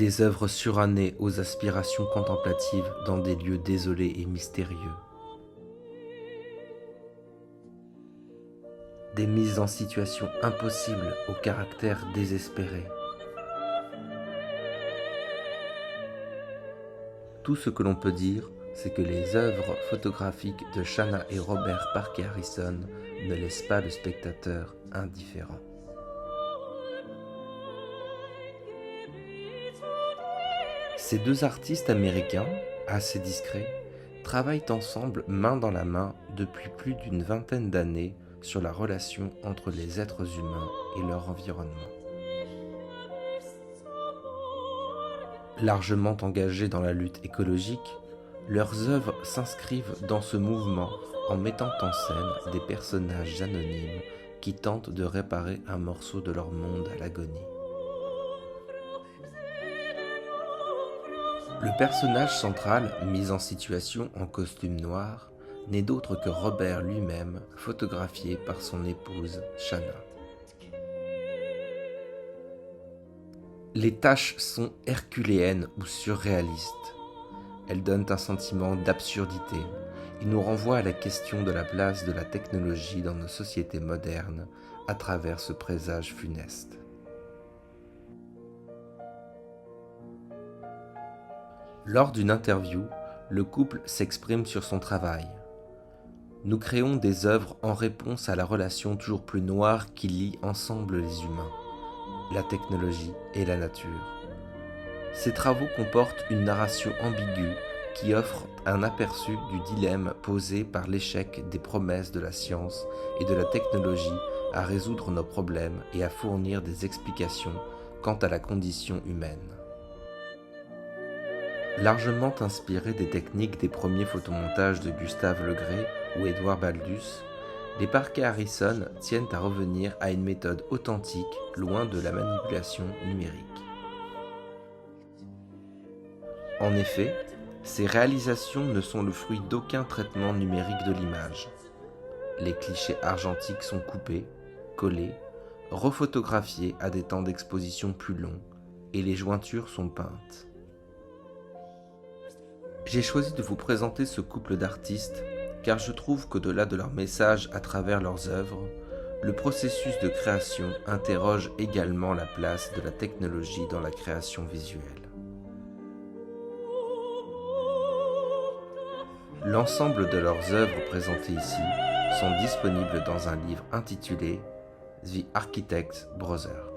Des œuvres surannées aux aspirations contemplatives dans des lieux désolés et mystérieux. Des mises en situation impossibles au caractère désespéré. Tout ce que l'on peut dire, c'est que les œuvres photographiques de Shanna et Robert Parker Harrison ne laissent pas le spectateur indifférent. Ces deux artistes américains, assez discrets, travaillent ensemble main dans la main depuis plus d'une vingtaine d'années sur la relation entre les êtres humains et leur environnement. Largement engagés dans la lutte écologique, leurs œuvres s'inscrivent dans ce mouvement en mettant en scène des personnages anonymes qui tentent de réparer un morceau de leur monde à l'agonie. Le personnage central, mis en situation en costume noir, n'est d'autre que Robert lui-même, photographié par son épouse Shanna. Les tâches sont herculéennes ou surréalistes. Elles donnent un sentiment d'absurdité et nous renvoient à la question de la place de la technologie dans nos sociétés modernes à travers ce présage funeste. Lors d'une interview, le couple s'exprime sur son travail. Nous créons des œuvres en réponse à la relation toujours plus noire qui lie ensemble les humains, la technologie et la nature. Ces travaux comportent une narration ambiguë qui offre un aperçu du dilemme posé par l'échec des promesses de la science et de la technologie à résoudre nos problèmes et à fournir des explications quant à la condition humaine. Largement inspirés des techniques des premiers photomontages de Gustave Le Gray ou Edouard Baldus, les Parker Harrison tiennent à revenir à une méthode authentique, loin de la manipulation numérique. En effet, ces réalisations ne sont le fruit d'aucun traitement numérique de l'image. Les clichés argentiques sont coupés, collés, refotographiés à des temps d'exposition plus longs, et les jointures sont peintes. J'ai choisi de vous présenter ce couple d'artistes car je trouve qu'au-delà de leur message à travers leurs œuvres, le processus de création interroge également la place de la technologie dans la création visuelle. L'ensemble de leurs œuvres présentées ici sont disponibles dans un livre intitulé The Architects Brothers.